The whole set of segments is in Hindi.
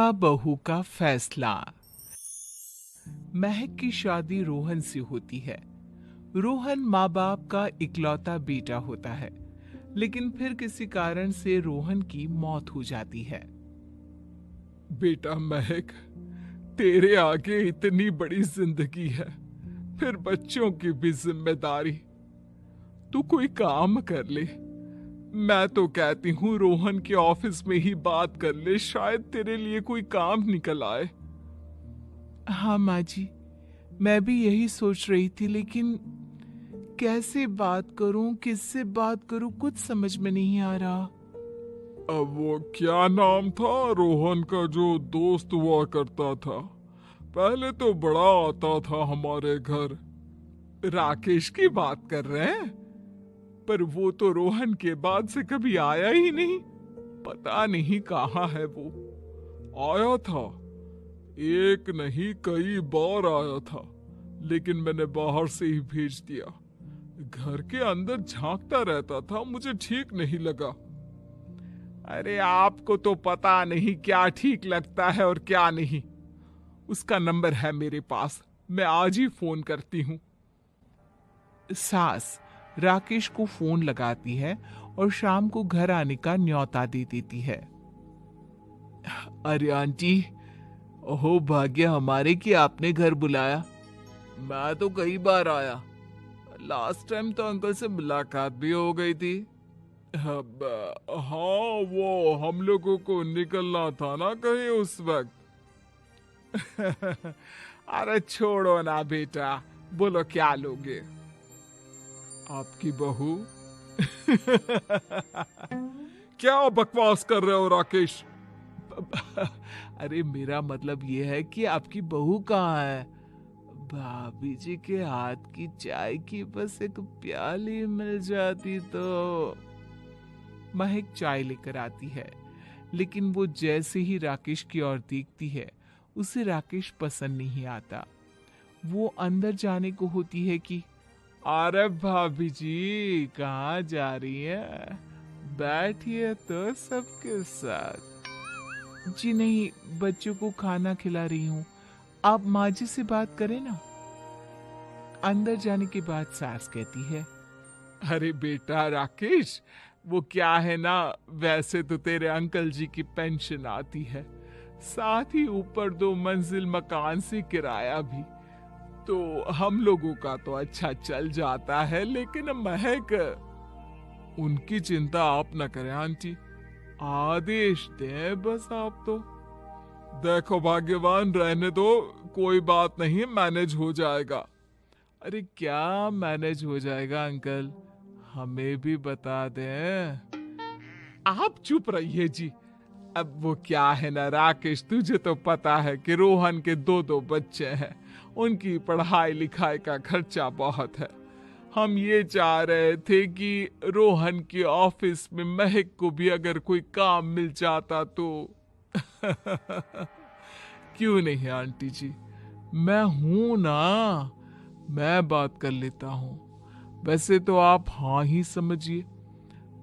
माँ बहू का फैसला। महक की शादी रोहन से होती है। रोहन माँ बाप का इकलौता बेटा होता है, लेकिन फिर किसी कारण से रोहन की मौत हो जाती है। बेटा महक, तेरे आगे इतनी बड़ी जिंदगी है, फिर बच्चों की भी जिम्मेदारी। तू कोई काम कर ले। मैं तो कहती हूँ रोहन के ऑफिस में ही बात कर ले, शायद तेरे लिए कोई काम निकल आए। हाँ माँ जी, मैं भी यही सोच रही थी, लेकिन कैसे बात करूं, किससे बात करूं, कुछ समझ में नहीं आ रहा। अब वो क्या नाम था रोहन का जो दोस्त हुआ करता था? पहले तो बड़ा आता था हमारे घर। राकेश की बात कर रहे हैं? पर वो तो रोहन के बाद से कभी आया ही नहीं। पता नहीं कहाँ है वो। आया था, एक नहीं कई बार आया था, लेकिन मैंने बाहर से ही भेज दिया। घर के अंदर झांकता रहता था, मुझे ठीक नहीं लगा। अरे आपको तो पता नहीं क्या ठीक लगता है और क्या नहीं। उसका नंबर है मेरे पास, मैं आज ही फोन करती हूँ। सास राकेश को फोन लगाती है और शाम को घर आने का न्योता दे देती है। अरे आंटी, ओहो भाग्य हमारे कि आपने घर बुलाया। मैं तो कई बार आया, लास्ट टाइम तो अंकल से मुलाकात भी हो गई थी। अब, हाँ, वो हम लोगों को निकलना था ना कहीं उस वक्त। अरे छोड़ो ना बेटा, बोलो क्या लोगे। आपकी बहू। क्या बकवास कर रहे हो राकेश? अरे मेरा मतलब ये है कि आपकी बहू कहाँ है? भाभी जी के हाथ की चाय की बस एक प्याली मिल जाती तो। महक चाय लेकर आती है, लेकिन वो जैसे ही राकेश की ओर देखती है, उसे राकेश पसंद नहीं आता। वो अंदर जाने को होती है कि अरे भाभी जी कहाँ जा रही है, बैठिए तो सबके साथ। जी नहीं, बच्चों को खाना खिला रही हूँ, आप माँ जी से बात करें ना। अंदर जाने के बाद सास कहती है, अरे बेटा राकेश, वो क्या है ना, वैसे तो तेरे अंकल जी की पेंशन आती है, साथ ही ऊपर 2 मंजिल मकान से किराया भी, तो हम लोगों का तो अच्छा चल जाता है। लेकिन महक, उनकी चिंता आप न करें आंटी, आदेश दें बस आप तो। देखो भाग्यवान, रहने दो, कोई बात नहीं, मैनेज हो जाएगा। अरे क्या मैनेज हो जाएगा अंकल, हमें भी बता दें। आप चुप रहिए जी। अब वो क्या है ना राकेश, तुझे तो पता है कि रोहन के 2 बच्चे हैं, उनकी पढ़ाई लिखाई का खर्चा बहुत है। हम ये चाह रहे थे कि रोहन के ऑफिस में महक को भी अगर कोई काम मिल जाता तो। क्यों नहीं आंटी जी, मैं हूं ना, मैं बात कर लेता हूं। वैसे तो आप हाँ ही समझिए।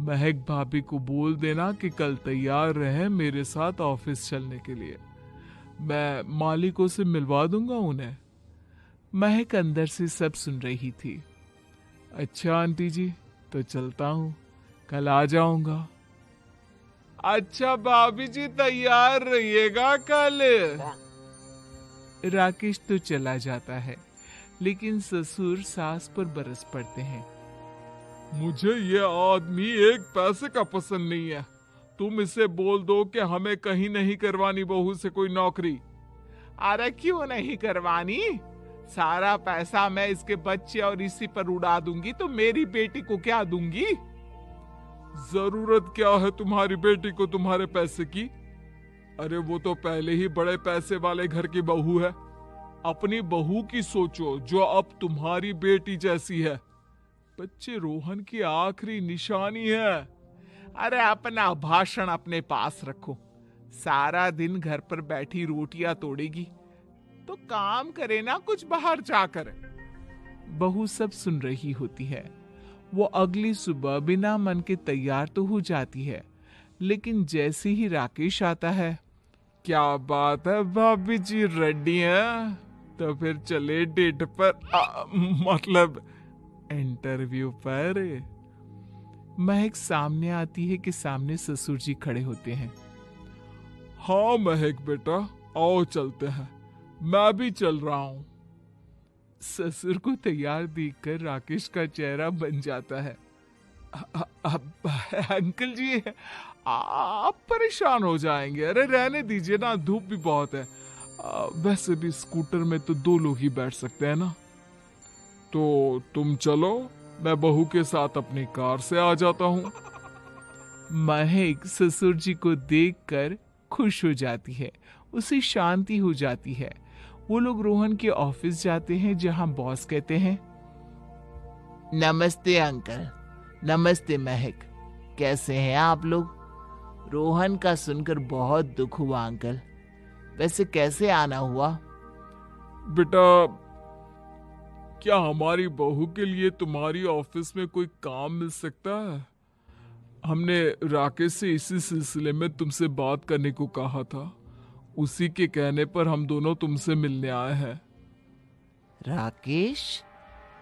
महक भाभी को बोल देना कि कल तैयार रहे मेरे साथ ऑफिस चलने के लिए, मैं मालिकों से मिलवा दूंगा उन्हें। महक अंदर से सब सुन रही थी। अच्छा आंटी जी, तो चलता हूँ, कल आ जाऊंगा। अच्छा भाभी जी, तैयार रहिएगा कल। राकेश तो चला जाता है, लेकिन ससुर सास पर बरस पड़ते हैं। मुझे ये आदमी एक पैसे का पसंद नहीं है। तुम इसे बोल दो कि हमें कहीं नहीं करवानी बहू से कोई नौकरी। अरे क्यों नहीं करवानी, सारा पैसा मैं इसके बच्चे और इसी पर उड़ा दूंगी, तो मेरी बेटी को क्या दूंगी। जरूरत क्या है तुम्हारी बेटी को तुम्हारे पैसे की? अरे वो तो पहले ही बड़े पैसे वाले घर की बहू है। अपनी बहू की सोचो जो अब तुम्हारी बेटी जैसी है। बच्चे रोहन की आखिरी निशानी है। अरे अपना भाषण अपने पास रखो, सारा दिन घर पर बैठी रोटियां तोड़ेगी, तो काम करे ना कुछ बाहर जाकर। बहू सब सुन रही होती है। वो अगली सुबह बिना मन के तैयार तो हो जाती है, लेकिन जैसे ही राकेश आता है, क्या बात है भाभी जी, रेडी हैं? तो फिर चले डेट पर, मतलब इंटरव्यू पर। महक सामने आती है कि सामने ससुर जी खड़े होते हैं। हाँ महक बेटा, आओ चलते हैं, मैं भी चल रहा हूँ। ससुर को तैयार देखकर राकेश का चेहरा बन जाता है। अब अंकल जी, आप परेशान हो जाएंगे। अरे रहने दीजिए ना, धूप भी बहुत है। वैसे भी स्कूटर में तो 2 लोग ही बैठ सकते हैं ना। तो तुम चलो, मैं बहू के साथ अपनी कार से आ जाता हूँ। महक ससुर जी को देखकर खुश हो जाती है, उसे शांति हो जाती है। वो लोग रोहन के ऑफिस जाते हैं, जहां बॉस कहते हैं, नमस्ते अंकल। नमस्ते महक, कैसे हैं आप लोग? रोहन का सुनकर बहुत दुख हुआ अंकल। वैसे कैसे आना हुआ? बेटा, क्या हमारी बहू के लिए तुम्हारी ऑफिस में कोई काम मिल सकता है? हमने राकेश से इसी सिलसिले में तुमसे बात करने को कहा था। उसी के कहने पर हम दोनों तुमसे मिलने आए हैं। राकेश?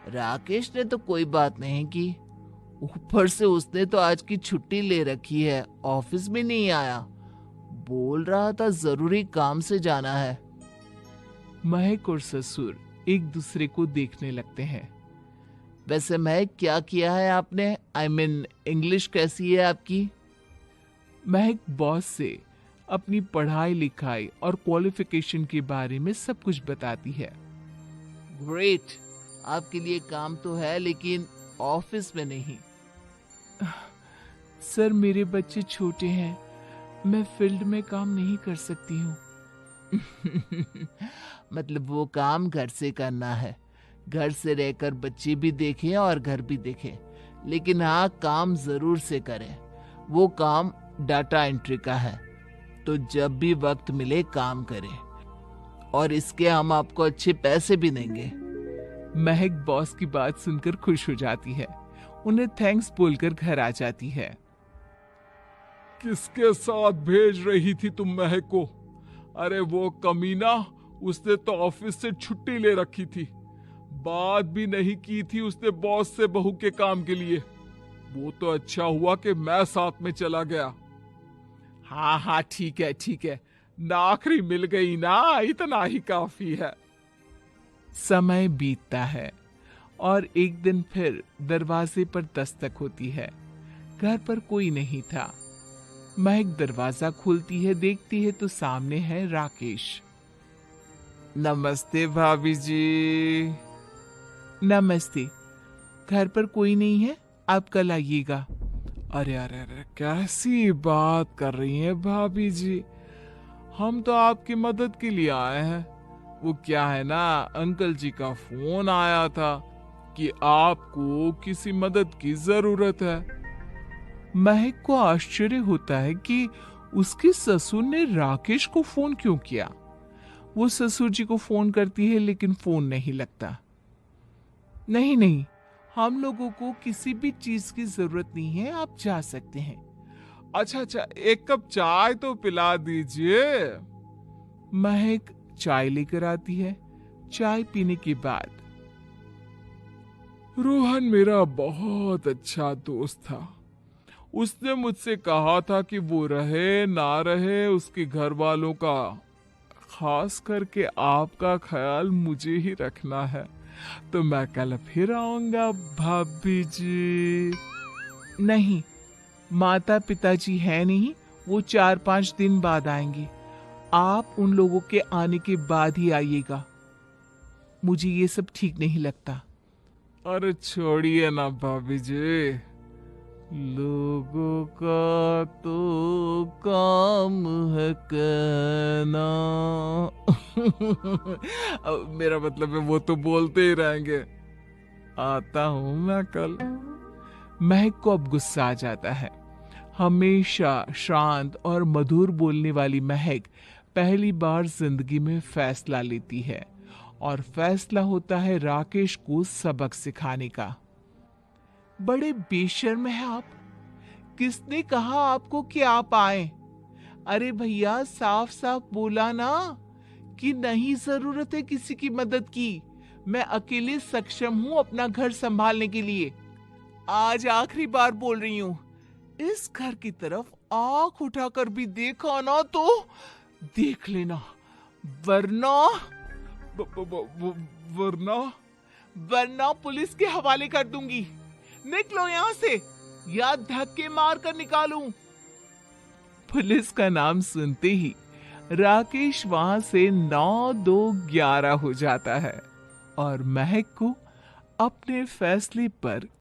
राकेश ने तो कोई बात नहीं की। ऊपर से उसने तो आज की छुट्टी ले रखी है, ऑफिस में नहीं आया। बोल रहा था जरूरी काम से जाना है। महक और ससुर एक दूसरे को देखने लगते हैं। वैसे महक, क्या किया है आपने? आई मीन इंग्लिश कैसी है आपकी? महक बॉस से अपनी पढ़ाई लिखाई और क्वालिफिकेशन के बारे में सब कुछ बताती है। ग्रेट, आपके लिए काम तो है, लेकिन ऑफिस में नहीं। सर, मेरे बच्चे छोटे हैं, मैं फील्ड में काम नहीं कर सकती हूँ। मतलब वो काम घर से करना है, घर से रहकर बच्चे भी देखें और घर भी देखें, लेकिन हाँ, काम जरूर से करें। वो काम डाटा एंट्री का है, तो जब भी वक्त मिले काम करें, और इसके हम आपको अच्छे पैसे भी देंगे। महक बॉस की बात सुनकर खुश हो जाती है, उन्हें थैंक्स बोलकर घर आ जाती है। किसके साथ भेज रही थी तुम महक को? अरे वो कमीना, उसने तो ऑफिस से छुट्टी ले रखी थी, बात भी नहीं की थी उसने बॉस से बहू के काम के लिए। वो तो अच्छा हुआ कि मैं साथ में चला गया। हाँ हाँ, ठीक है ठीक है, नौकरी मिल गई ना, इतना ही काफी है। समय बीतता है और एक दिन फिर दरवाजे पर दस्तक होती है। घर पर कोई नहीं था। महक दरवाजा खोलती है, देखती है तो सामने है राकेश। नमस्ते भाभी जी। नमस्ते। घर पर कोई नहीं है, आप कल आइएगा। अरे अरे अरे, कैसी बात कर रही हैं भाभी जी? हम तो आपकी मदद के लिए आए हैं। वो क्या है ना, अंकल जी का फोन आया था कि आपको किसी मदद की जरूरत है। महक को आश्चर्य होता है कि उसके ससुर ने राकेश को फोन क्यों किया। वो ससुर जी को फोन करती है, लेकिन फोन नहीं लगता। नहीं नहीं, हम लोगों को किसी भी चीज की जरूरत नहीं है, आप जा सकते हैं। अच्छा अच्छा, एक कप चाय तो पिला दीजिए। महक चाय लेकर आती है। चाय पीने के बाद, रोहन मेरा बहुत अच्छा दोस्त था। उसने मुझसे कहा था कि वो रहे ना रहे, उसके घर वालों का, खास करके आपका ख्याल मुझे ही रखना है। तो मैं कल फिर आऊंगा भाभी जी। नहीं, माता पिताजी है नहीं, वो 4-5 दिन बाद आएंगे। आप उन लोगों के आने के बाद ही आइएगा। मुझे ये सब ठीक नहीं लगता। अरे छोड़िए ना भाभी जी, लोगों का तो काम है कहना। मेरा मतलब है वो तो बोलते ही रहेंगे। आता हूं मैं कल। महक को अब गुस्सा आ जाता है। हमेशा शांत और मधुर बोलने वाली महक पहली बार जिंदगी में फैसला लेती है, और फैसला होता है राकेश को सबक सिखाने का। बड़े बेशर्म हैं आप। किसने कहा आपको कि आप आए? अरे भैया, साफ साफ बोला ना कि नहीं जरूरत है किसी की मदद की। मैं अकेले सक्षम हूँ अपना घर संभालने के लिए। आज आखिरी बार बोल रही हूँ, इस घर की तरफ आंख उठाकर भी देखा ना तो देख लेना, वरना वरना वरना पुलिस के हवाले कर दूंगी। निकलो यहाँ से या धक्के मार कर निकालूं। पुलिस का नाम सुनते ही राकेश वहां से 9-2-11 हो जाता है और महक को अपने फैसले पर